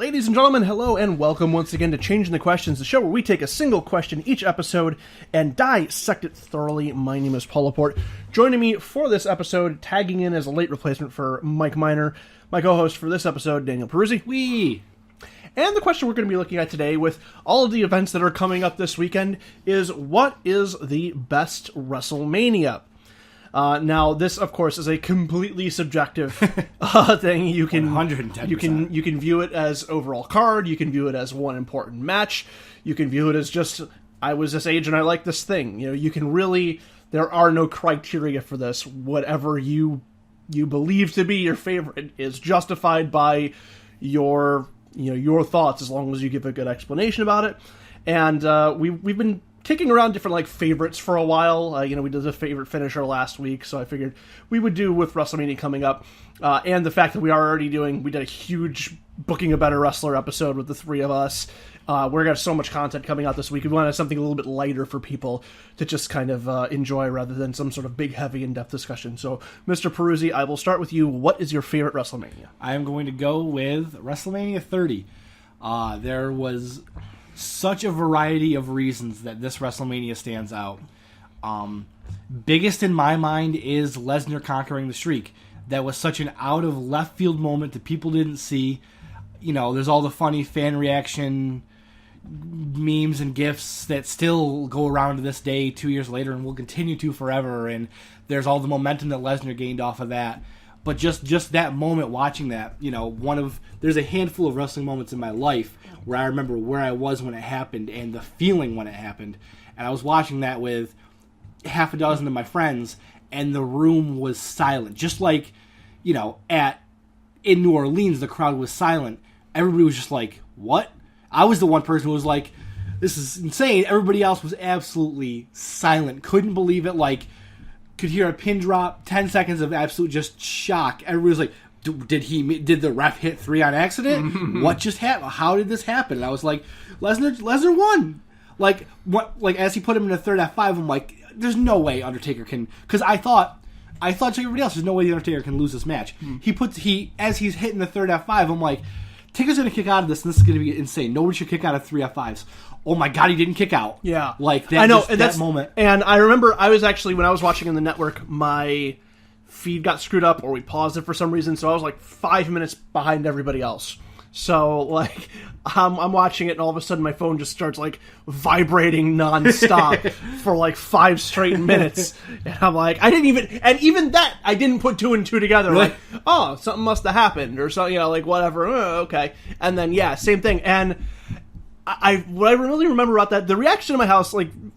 Ladies and gentlemen, hello and welcome once again to Changing the Questions, the show where we take a single question each episode and dissect it thoroughly. My name is Paul Laporte. Joining me for this episode, tagging in as a late replacement for Mike Miner, my co-host for this episode, Daniel Peruzzi. Wee! And the question we're going to be looking at today, with all of the events that are coming up this weekend, is what is the best WrestleMania? Now, this, of course, is a completely subjective thing. You can 110%. You can view it as overall card. You can view it as one important match. You can view it as just, I was this age and I like this thing. You know, you can really, there are no criteria for this. Whatever you believe to be your favorite is justified by your thoughts, as long as you give a good explanation about it. And we've been kicking around different favorites for a while. We did the favorite finisher last week, so I figured we would do with WrestleMania coming up, and the fact that we did a huge Booking a Better Wrestler episode with the three of us. We're gonna have so much content coming out this week. We wanted something a little bit lighter for people to just kind of enjoy, rather than some sort of big, heavy, in-depth discussion. So, Mr. Peruzzi, I will start with you. What is your favorite WrestleMania? I am going to go with WrestleMania 30. There was such a variety of reasons that this WrestleMania stands out. Biggest in my mind is Lesnar conquering the streak. That was such an out of left field moment that people didn't see. You know, there's all the funny fan reaction memes and GIFs that still go around to this day 2 years later and will continue to forever, and there's all the momentum that Lesnar gained off of that. But just that moment, watching that, there's a handful of wrestling moments in my life where I remember where I was when it happened and the feeling when it happened. And I was watching that with half a dozen of my friends, and the room was silent. Just like, in New Orleans, the crowd was silent. Everybody was just like, what? I was the one person who was like, this is insane. Everybody else was absolutely silent. Couldn't believe it. Could hear a pin drop, 10 seconds of absolute just shock. Everybody was like, did the ref hit 3 on accident? What just happened? How did this happen? And I was like, Lesnar won. As he put him in the third F5, I'm like, there's no way Undertaker can, because I thought like everybody else, there's no way the Undertaker can lose this match. As he's hitting the third F5, I'm like, Taker's going to kick out of this, and this is going to be insane. Nobody should kick out of 3 F5s. Oh my God, he didn't kick out. Yeah. I know, that moment. And I remember when I was watching on the network, my feed got screwed up, or we paused it for some reason, so I was 5 minutes behind everybody else. So, I'm watching it, and all of a sudden my phone just starts, vibrating nonstop for, 5 straight minutes. And I'm like, even that, I didn't put 2 and 2 together. Really? Oh, something must have happened, or something, whatever. Okay. And then, yeah, same thing. And what I really remember about that, the reaction in my house,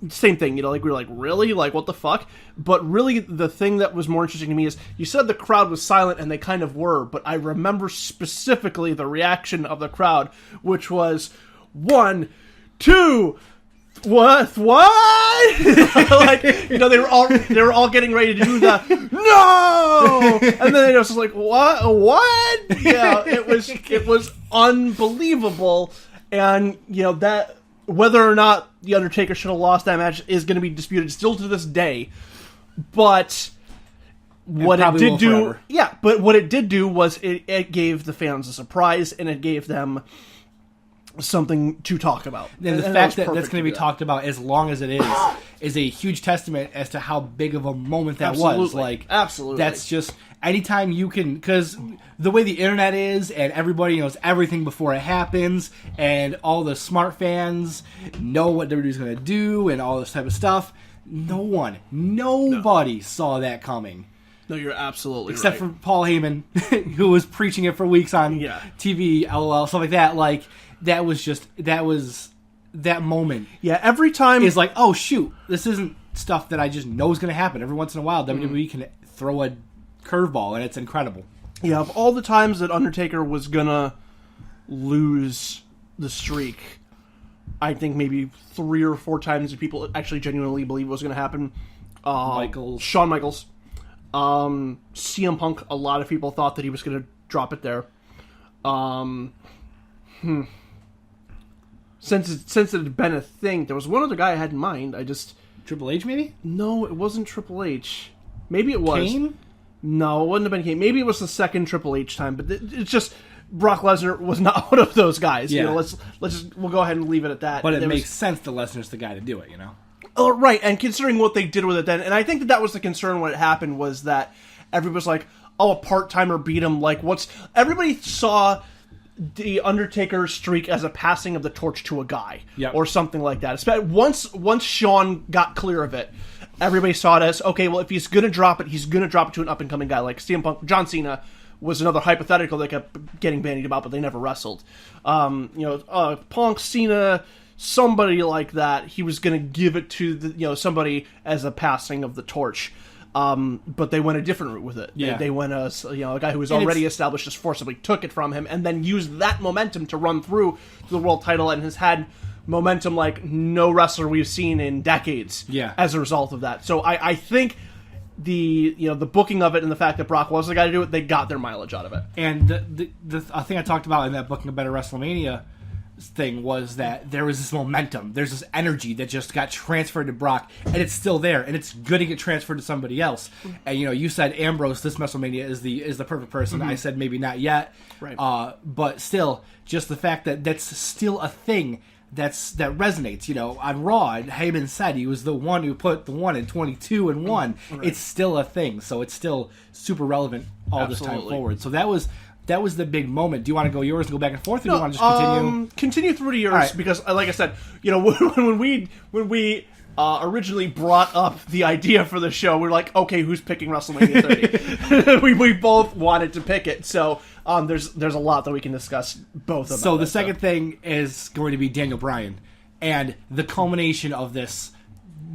same thing, we were like, really? What the fuck? But really, the thing that was more interesting to me is, you said the crowd was silent, and they kind of were, but I remember specifically the reaction of the crowd, which was, 1, 2, what? They were all getting ready to do the, no! And then they was just like, what? Yeah, it was unbelievable. And, that whether or not The Undertaker should have lost that match is going to be disputed still to this day. But what it did do... Yeah, but what it did do was it gave the fans a surprise, and it gave them something to talk about. And the fact that that's going to be talked about as long as it is a huge testament as to how big of a moment that was. Absolutely. That's just... Anytime you can, because the way the internet is, and everybody knows everything before it happens, and all the smart fans know what WWE's going to do, and all this type of stuff, nobody saw that coming. No, you're absolutely Except for Paul Heyman, who was preaching it for weeks on TV, LOL, stuff like that. That was that moment. Yeah, every time... is oh, shoot, this isn't stuff that I just know is going to happen. Every once in a while, WWE can throw a curveball, and it's incredible. Yeah, of all the times that Undertaker was gonna lose the streak, I think maybe 3 or 4 times that people actually genuinely believe it was gonna happen. Shawn Michaels. CM Punk, a lot of people thought that he was gonna drop it there. Since it had been a thing, there was one other guy I had in mind. Triple H, maybe? No, it wasn't Triple H. Maybe it was. Kane? No, it wouldn't have been Kane. Maybe it was the second Triple H time, but it's just Brock Lesnar was not one of those guys. Yeah. You know, we'll go ahead and leave it at that. But it makes sense that Lesnar's the guy to do it, you know? Oh, right, and considering what they did with it then, and I think that was the concern when it happened, was that everybody was like, oh, a part-timer beat him, like, everybody saw the Undertaker streak as a passing of the torch to a guy, or something like that. Once Shawn got clear of it, everybody saw it as, okay, well, if he's gonna drop it, he's gonna drop it to an up-and-coming guy, like CM Punk. John Cena was another hypothetical that kept getting bandied about, but they never wrestled. Punk, Cena, somebody like that, he was going to give it to somebody as a passing of the torch, but they went a different route with it. They went a guy who was already established, just forcibly took it from him, and then used that momentum to run through to the world title, and has had momentum like no wrestler we've seen in decades. As a result of that, so I think the booking of it and the fact that Brock was the guy to do it, they got their mileage out of it. And the thing I talked about in that Booking a Better WrestleMania thing was that there was this momentum, there's this energy that just got transferred to Brock, and it's still there, and it's good to get transferred to somebody else. And you said Ambrose this WrestleMania is the perfect person. I said maybe not yet, right? But still, just the fact that that's still a thing that resonates. On Raw, Heyman said he was the one who put the 1 in 22 and 1. Right. It's still a thing, so it's still super relevant all this time forward. So that was the big moment. Do you want to go yours and go back and forth, or do you want to just continue? Continue through to yours, right. Because, like I said, when we originally brought up the idea for the show, we were like, okay, who's picking WrestleMania 30? we both wanted to pick it, so there's a lot that we can discuss both of them. So the second thing is going to be Daniel Bryan, and the culmination of this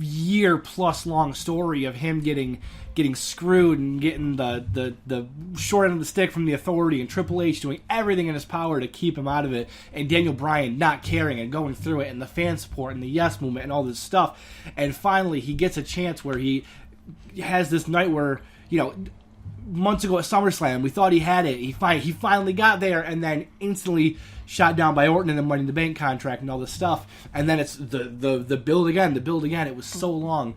year-plus long story of him getting screwed and getting the short end of the stick from the Authority, and Triple H doing everything in his power to keep him out of it, and Daniel Bryan not caring and going through it, and the fan support and the yes movement and all this stuff. And finally he gets a chance where he has this night where, months ago at SummerSlam, we thought he had it. He finally got there, and then instantly shot down by Orton in the Money in the Bank contract and all this stuff. And then it's the build again. It was so long.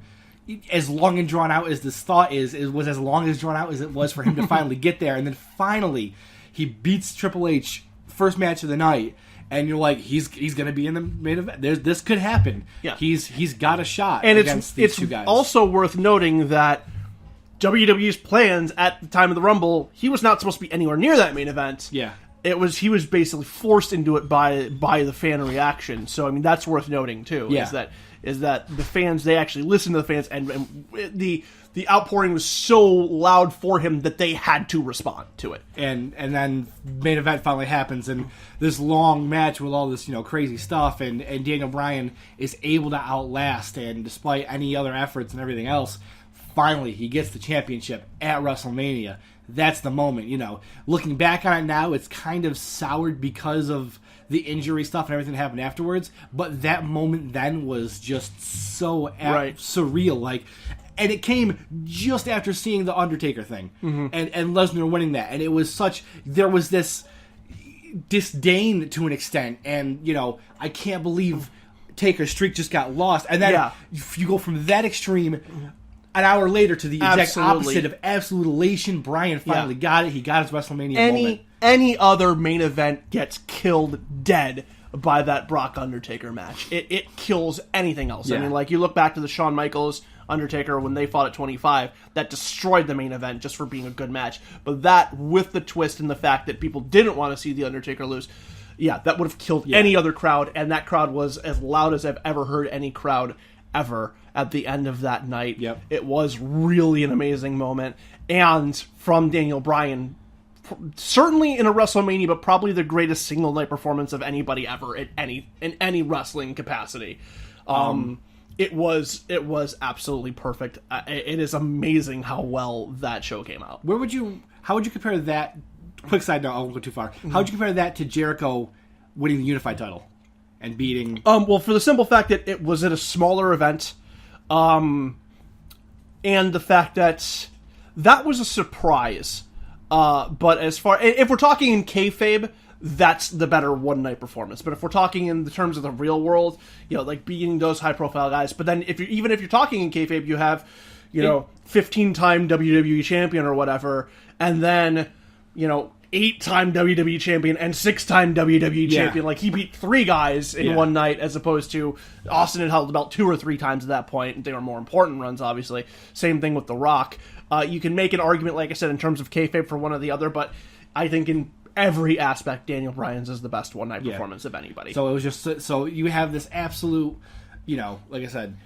As long and drawn out as this thought is, it was as long as drawn out as it was for him to finally get there. And then finally, he beats Triple H, first match of the night, and you're like, he's going to be in the main event. This could happen. Yeah. He's got a shot against these two guys. It's also worth noting that WWE's plans at the time of the Rumble, he was not supposed to be anywhere near that main event. Yeah. He was basically forced into it by the fan reaction. So I mean, that's worth noting too. Yeah. Is that the fans, they actually listened to the fans, and the outpouring was so loud for him that they had to respond to it. And then main event finally happens, and this long match with all this crazy stuff, and Daniel Bryan is able to outlast, and despite any other efforts and everything else, finally he gets the championship at WrestleMania. That's the moment. Looking back on it now, it's kind of soured because of the injury stuff and everything that happened afterwards, but that moment then was just so surreal, and it came just after seeing the Undertaker thing, and Lesnar winning that, and it was there was this disdain to an extent, and I can't believe Taker's streak just got lost, and then you go from that extreme an hour later to the exact opposite of absolute elation. Bryan finally got it. He got his WrestleMania moment. Any other main event gets killed dead by that Brock Undertaker match. It kills anything else. Yeah. I mean, you look back to the Shawn Michaels Undertaker when they fought at 25, that destroyed the main event just for being a good match. But that, with the twist and the fact that people didn't want to see the Undertaker lose, that would have killed any other crowd, and that crowd was as loud as I've ever heard any crowd ever at the end of that night. Yep. It was really an amazing moment, and from Daniel Bryan, certainly in a WrestleMania, but probably the greatest single night performance of anybody ever in any wrestling capacity. It was absolutely perfect. It is amazing how well that show came out. How would you compare that? Quick side note, I won't go too far. How would you compare that to Jericho winning the Unified title and beating? Well, for the simple fact that it was at a smaller event, and the fact that was a surprise. But if we're talking in kayfabe, that's the better one night performance. But if we're talking in the terms of the real world, beating those high profile guys. But then if you're talking in kayfabe, you have 15-time WWE champion or whatever, and then 8-time WWE champion and 6-time WWE champion. Like, he beat 3 guys in one night, as opposed to Austin had held the belt 2 or 3 times at that point. They were more important runs, obviously. Same thing with The Rock. You can make an argument, like I said, in terms of kayfabe for one or the other, but I think in every aspect, Daniel Bryan's is the best one-night performance of anybody. So it was just, so you have this absolute, you know, like I said,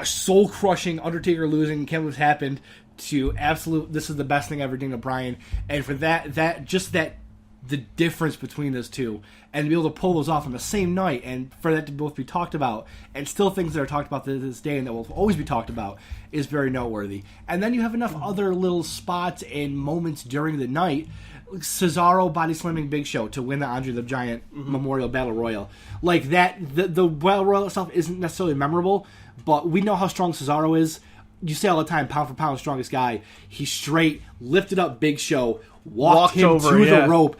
soul-crushing, Undertaker losing, can't believe it's happened, to absolute, this is the best thing ever, Daniel Bryan. And for the difference between those two, and to be able to pull those off on the same night, and for that to both be talked about, and still things that are talked about to this day and that will always be talked about, is very noteworthy. And then you have enough other little spots and moments during the night. Cesaro body slamming Big Show to win the Andre the Giant Memorial Battle Royal. Like that, the Battle Royal itself isn't necessarily memorable, but we know how strong Cesaro is. You say all the time, pound for pound, strongest guy. He straight lifted up Big Show, walked him over, to the rope,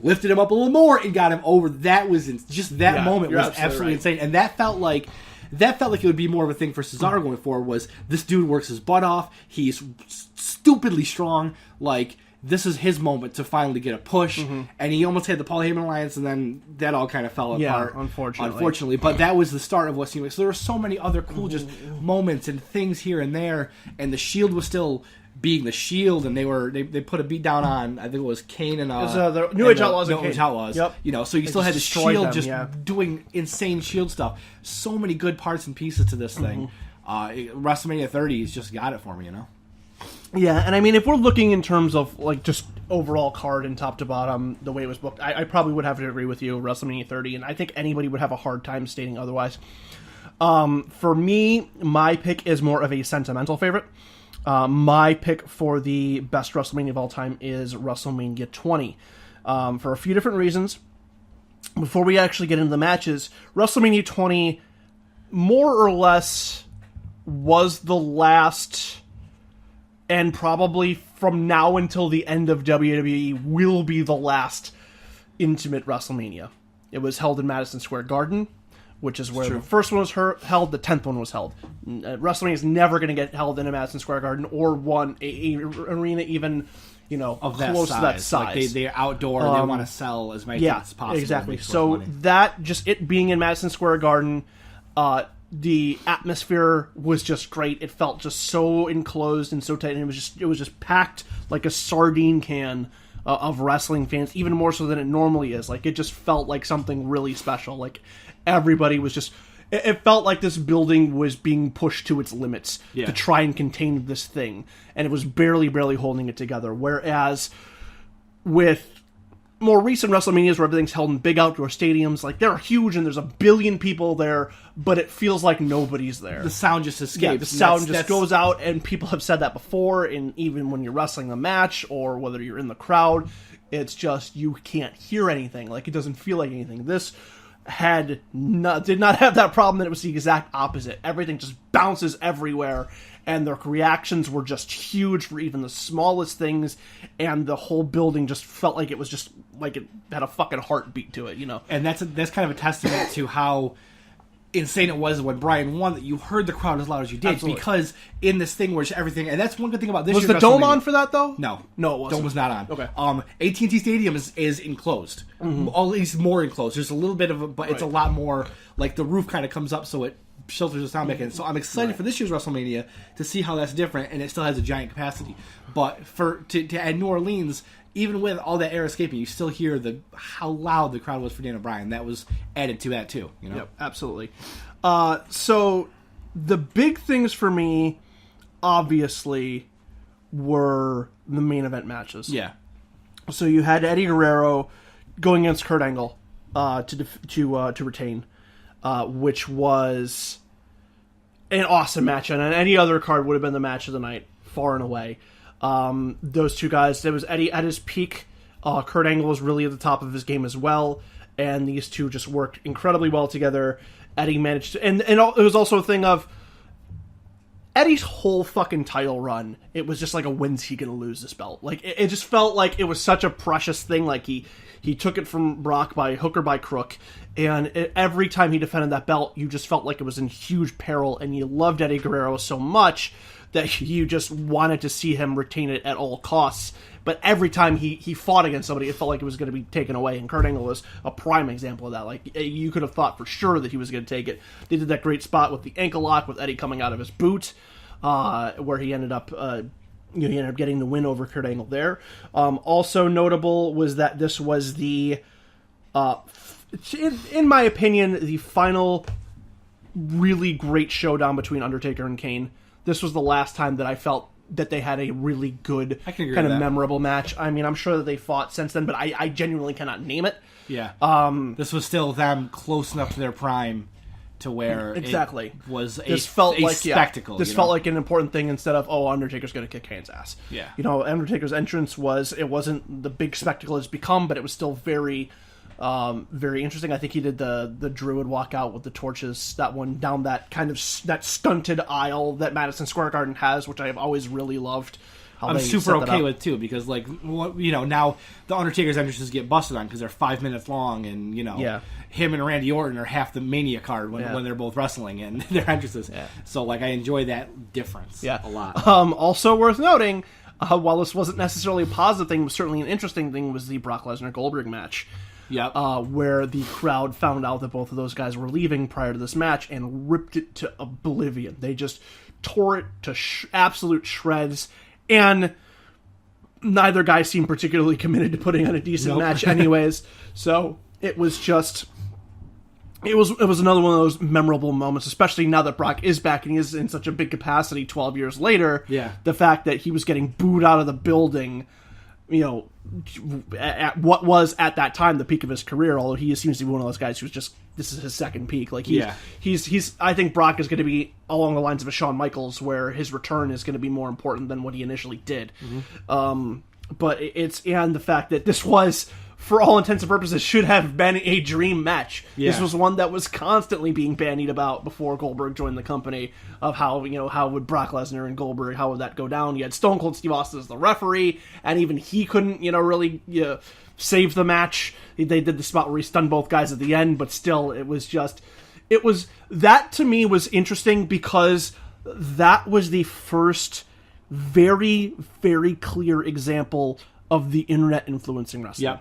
lifted him up a little more, and got him over. That was just that moment was absolutely insane, and that felt like it would be more of a thing for Cesaro going forward. Was this dude works his butt off? He's stupidly strong. Like, this is his moment to finally get a push, and he almost had the Paul Heyman alliance, and then that all kind of fell apart. Unfortunately, but that was the start of what seemed like. So there were so many other cool just moments and things here and there, and the Shield was still being the Shield, and they put a beat down on, I think it was Kane and the New Age Outlaws. New Age Outlaws. Yep. You know, so you still had the Shield doing insane Shield stuff. So many good parts and pieces to this thing. WrestleMania 30 has just got it for me, you know. Yeah, and I mean, if we're looking in terms of like just overall card and top to bottom, the way it was booked, I probably would have to agree with you, WrestleMania 30, and I think anybody would have a hard time stating otherwise. For me, my pick is more of a sentimental favorite. My pick for the best WrestleMania of all time is WrestleMania 20, for a few different reasons. Before we actually get into the matches, WrestleMania 20 more or less was the last, and probably from now until the end of WWE will be the last intimate WrestleMania. It was held in Madison Square Garden, which is where the first one was held, the 10th one was held. WrestleMania is never going to get held in a Madison Square Garden or one a arena even, you know, of that close size. to that size. Like they're outdoor, they want to sell as many tickets as possible. Exactly. So that, just it being in Madison Square Garden, the atmosphere was just great. It felt just so enclosed and so tight, and it was just packed like a sardine can of wrestling fans, even more so than it normally is. Like, it just felt like something really special. Like, everybody was just, it felt like this building was being pushed to its limits to try and contain this thing, and it was barely holding it together. Whereas with more recent WrestleManias where everything's held in big outdoor stadiums, like, they're huge and there's 1 billion people there, but it feels like nobody's there. The sound just escapes. Yeah, the sound just goes out, and people have said that before, and even when you're wrestling the match or whether you're in the crowd, it's just, you can't hear anything. Like, it doesn't feel like anything. This did not have that problem, that it was the exact opposite. Everything just bounces everywhere, and their reactions were just huge for even the smallest things, and the whole building just felt like it was just like it had a fucking heartbeat to it, you know. And that's kind of a testament to how insane it was when Bryan won, that you heard the crowd as loud as you did. Absolutely. Because in this thing where everything, and that's one good thing about this was year's the dome on for that though? No, it wasn't. Dome was not on. Okay. AT&T Stadium is enclosed, at least more enclosed. There's a little bit of but it's a lot more, like, the roof kind of comes up so it shelters the sound back in. So I'm excited for this year's WrestleMania to see how that's different, and it still has a giant capacity. But to add New Orleans, even with all that air escaping, you still hear how loud the crowd was for Daniel Bryan. That was added to that too, you know? Yep, absolutely. So the big things for me, obviously, were the main event matches. Yeah. So you had Eddie Guerrero going against Kurt Angle to retain, which was an awesome match, and any other card would have been the match of the night, far and away. Those two guys, it was Eddie at his peak. Kurt Angle was really at the top of his game as well, and these two just worked incredibly well together. Eddie managed to, and it was also a thing of Eddie's whole fucking title run. It was just like, when's he gonna lose this belt? Like, it just felt like it was such a precious thing. Like, he took it from Brock by hook or by crook, and every time he defended that belt, you just felt like it was in huge peril, and you loved Eddie Guerrero so much that you just wanted to see him retain it at all costs. but every time he fought against somebody, it felt like it was going to be taken away, and Kurt Angle was a prime example of that. Like, you could have thought for sure that he was going to take it. They did that great spot with the ankle lock with Eddie coming out of his boot, where he ended up... he ended up getting the win over Kurt Angle there. Also notable was that this was the, in my opinion, the final really great showdown between Undertaker and Kane. This was the last time that I felt that they had a really good, kind of memorable match. I mean, I'm sure that they fought since then, but I genuinely cannot name it. Yeah. This was still them close enough to their prime to where exactly it was this felt like spectacle. This felt like an important thing instead of, Undertaker's going to kick Kane's ass. Yeah. Undertaker's entrance wasn't the big spectacle it's become, but it was still very, very interesting. I think he did the Druid walk out with the torches, that one down that kind of that stunted aisle that Madison Square Garden has, which I have always really loved. I'm super okay with too, because now the Undertaker's entrances get busted on because they're 5 minutes long, and him and Randy Orton are half the Mania card when they're both wrestling and their entrances. Yeah. So I enjoy that difference a lot. Also worth noting, while this wasn't necessarily a positive thing, it was certainly an interesting thing, was the Brock Lesnar Goldberg match. Yep. Where the crowd found out that both of those guys were leaving prior to this match and ripped it to oblivion. They just tore it to absolute shreds. And neither guy seemed particularly committed to putting on a decent match anyways. So it was just... It was another one of those memorable moments, especially now that Brock is back and he is in such a big capacity 12 years later. Yeah. The fact that he was getting booed out of the building, at what was at that time the peak of his career, although he seems to be one of those guys who's just, this is his second peak. Like he's I think Brock is going to be along the lines of a Shawn Michaels, where his return is going to be more important than what he initially did. Mm-hmm. But and the fact that this was, for all intents and purposes, should have been a dream match. Yeah. This was one that was constantly being bandied about before Goldberg joined the company, of how would Brock Lesnar and Goldberg, how would that go down? You had Stone Cold Steve Austin as the referee, and even he couldn't, really save the match. They did the spot where he stunned both guys at the end, but still, that to me was interesting, because that was the first very, very clear example of the internet influencing wrestling. Yeah.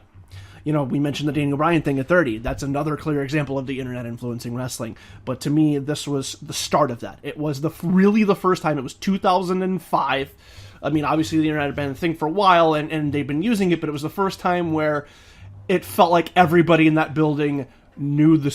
We mentioned the Daniel Bryan thing at 30. That's another clear example of the internet influencing wrestling. But to me, this was the start of that. It was really the first time. It was 2005. I mean, obviously the internet had been a thing for a while, and they've been using it, but it was the first time where it felt like everybody in that building knew the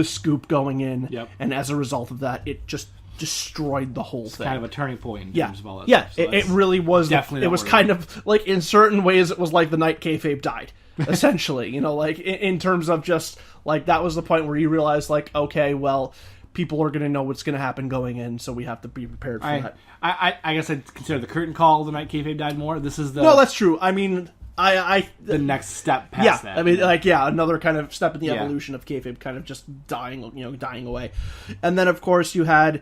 scoop going in. Yep. And as a result of that, it just destroyed the whole thing. Kind of a turning point in terms of all that stuff. So it really was. Definitely. It was kind of like, in certain ways, it was like the night kayfabe died. Essentially, in terms of just like, that was the point where you realize, like, okay, well, people are going to know what's going to happen going in, so we have to be prepared for that. I guess I'd consider the curtain call the night kayfabe died more. This is the... No, that's true. I mean, the next step past that. I mean, another kind of step in the evolution of kayfabe kind of just dying away. And then, of course, you had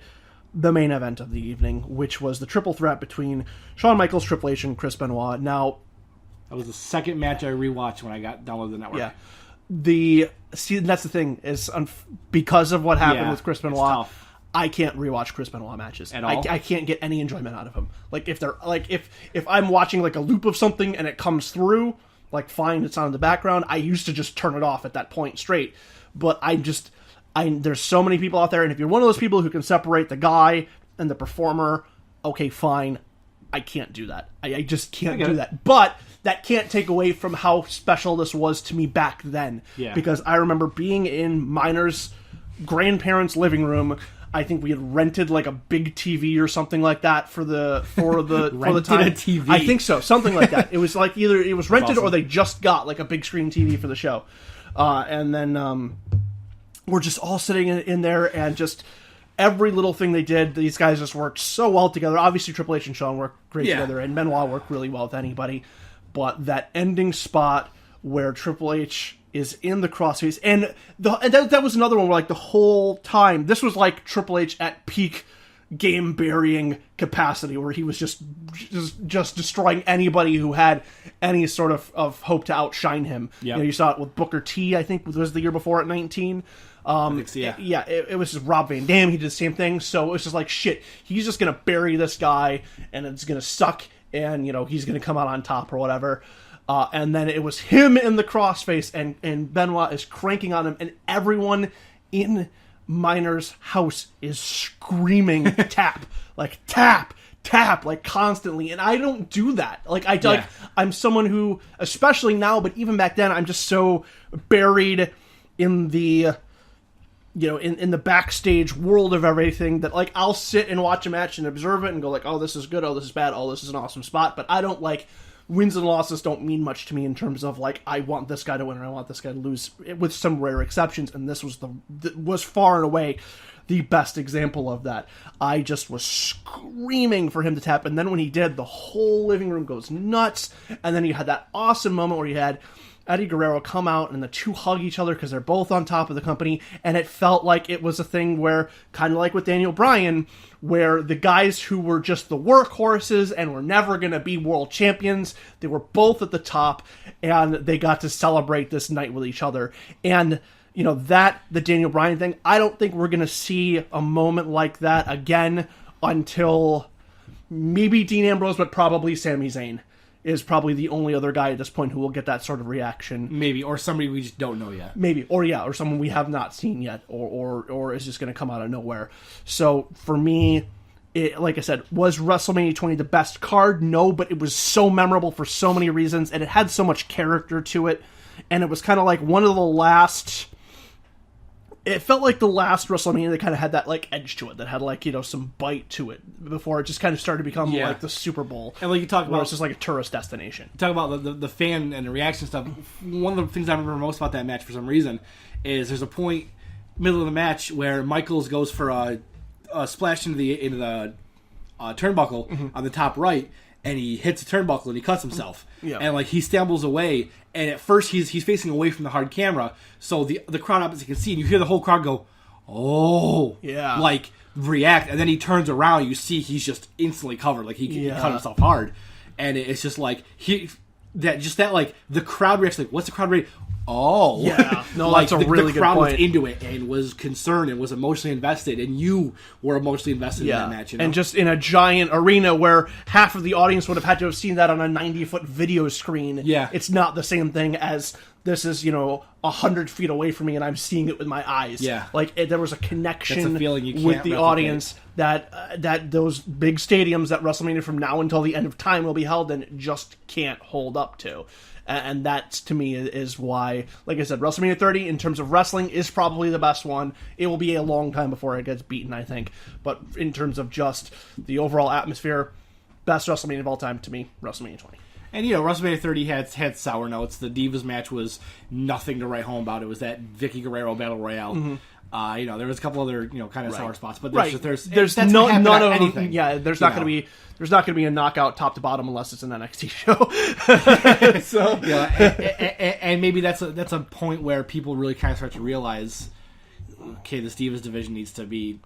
the main event of the evening, which was the triple threat between Shawn Michaels, Triple H, and Chris Benoit. Now, that was the second match I rewatched when I got downloaded the network. Yeah. That's the thing, is because of what happened with Chris Benoit, I can't rewatch Chris Benoit matches at all. I can't get any enjoyment out of him. Like, if they're if I'm watching like a loop of something and it comes through, like, fine, it's on in the background. I used to just turn it off at that point straight. But there's so many people out there, and if you're one of those people who can separate the guy and the performer, okay, fine. I can't do that. I just can't do that. But that can't take away from how special this was to me back then. Yeah. Because I remember being in Miner's grandparents' living room. I think we had rented like a big TV or something like that for the time. A TV. I think so, something like that. It was like either it was rented or they just got like a big screen TV for the show. And then we're just all sitting in there, and just every little thing they did, these guys just worked so well together. Obviously, Triple H and Shawn worked great together, and Benoit worked really well with anybody. But that ending spot where Triple H is in the crossface, and that was another one where, like, the whole time, this was like Triple H at peak game burying capacity, where he was just destroying anybody who had any sort of hope to outshine him. Yep. You saw it with Booker T, I think, was the year before at 19. It was just Rob Van Dam. He did the same thing. So it was just like, shit, he's just going to bury this guy, and it's going to suck. and he's going to come out on top or whatever. And then it was him in the crossface, and Benoit is cranking on him, and everyone in Miner's house is screaming tap, like tap, tap, like constantly. And I don't do that. Like I'm someone who, especially now, but even back then, I'm just so buried in the in the backstage world of everything that like I'll sit and watch a match and observe it and go like, oh, this is good, oh, this is bad, oh, this is an awesome spot. But I don't like, wins and losses don't mean much to me in terms of like, I want this guy to win or I want this guy to lose, with some rare exceptions. And this was far and away the best example of that. I just was screaming for him to tap, and then when he did, the whole living room goes nuts. And then you had that awesome moment where you had Eddie Guerrero come out and the two hug each other because they're both on top of the company, and it felt like it was a thing where, kind of like with Daniel Bryan, where the guys who were just the workhorses and were never going to be world champions, they were both at the top, and they got to celebrate this night with each other. And the Daniel Bryan thing, I don't think we're going to see a moment like that again until maybe Dean Ambrose, but probably Sami Zayn is probably the only other guy at this point who will get that sort of reaction. Maybe, or somebody we just don't know yet. Maybe, or someone we have not seen yet, or is just going to come out of nowhere. So for me, like I said, was WrestleMania 20 the best card? No, but it was so memorable for so many reasons, and it had so much character to it, and it was kind of like one of the last... It felt like the last WrestleMania that kind of had that like edge to it, that had like some bite to it before it just kind of started to become like the Super Bowl. And like you talk about, it's just like a tourist destination. Talk about the fan and the reaction stuff. One of the things I remember most about that match for some reason is there's a point middle of the match where Michaels goes for a splash into the turnbuckle on the top right, and he hits a turnbuckle and he cuts himself. Yeah. And like he stumbles away, and at first he's facing away from the hard camera, so the crowd opposite can see, and you hear the whole crowd go, "Oh!" Yeah. Like react, and then he turns around, and you see he's just instantly covered, like he cut himself hard, and it's just like like the crowd reacts like, "What's the crowd reaction?" Oh, yeah, no, like that's a really good point. The crowd was into it and was concerned and was emotionally invested, and you were emotionally invested in that match. And just in a giant arena where half of the audience would have had to have seen that on a 90-foot video screen. Yeah, it's not the same thing as this is 100 feet away from me and I'm seeing it with my eyes. Yeah, like there was a connection with the replicate. Audience that those big stadiums that WrestleMania from now until the end of time will be held in just can't hold up to. And that, to me, is why, like I said, WrestleMania 30, in terms of wrestling, is probably the best one. It will be a long time before it gets beaten, I think. But in terms of just the overall atmosphere, best WrestleMania of all time, to me, WrestleMania 20. And, WrestleMania 30 had sour notes. The Divas match was nothing to write home about. It was that Vicky Guerrero Battle Royale. Mm-hmm. There was a couple other, kind of sour spots, but there's none of anything. Yeah, there's not going to be a knockout top to bottom unless it's an NXT show. So and maybe that's a point where people really kind of start to realize, okay, this Divas division needs to be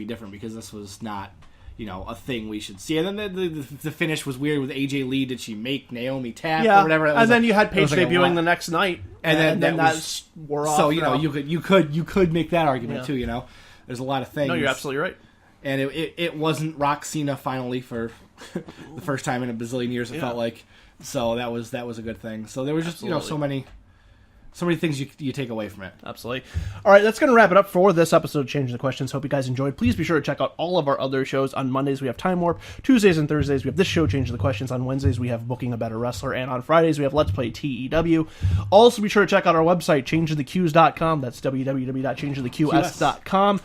different, because this was not a thing we should see. And then the finish was weird with AJ Lee. Did she make Naomi tap or whatever? And then you had Paige debuting the next night, and then that wore off. So you could make that argument too. There's a lot of things. No, you're absolutely right. And it wasn't Rock Cena finally for the first time in a bazillion years. It felt like, so that was a good thing. So there was just so many things you take away from it. Absolutely. All right, that's going to wrap it up for this episode of Changing the Questions. Hope you guys enjoyed. Please be sure to check out all of our other shows. On Mondays, we have Time Warp. Tuesdays and Thursdays, we have this show, Changing the Questions. On Wednesdays, we have Booking a Better Wrestler. And on Fridays, we have Let's Play TEW. Also, be sure to check out our website, changingtheqs.com. That's www.changingtheqs.com.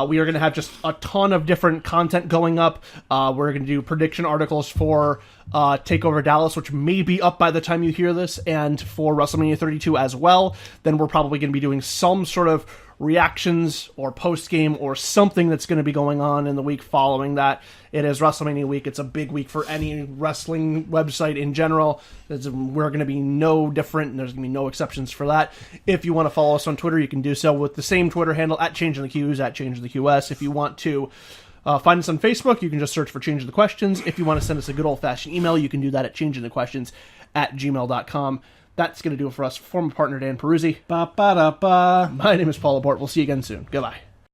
We are going to have just a ton of different content going up. We're going to do prediction articles for TakeOver Dallas, which may be up by the time you hear this, and for WrestleMania 32 as well. Then we're probably going to be doing some sort of reactions or post-game or something that's going to be going on in the week following that. It is WrestleMania week. It's a big week for any wrestling website in general. We're going to be no different, and there's going to be no exceptions for that. If you want to follow us on Twitter, you can do so with the same Twitter handle, @ChangingTheQs, @ChangingTheQS. If you want to find us on Facebook, you can just search for Changing the Questions. If you want to send us a good old-fashioned email, you can do that at changingthequestions@gmail.com. That's going to do it for us. Former partner Dan Peruzzi. Ba-ba-da-ba. My name is Paul Labort. We'll see you again soon. Goodbye.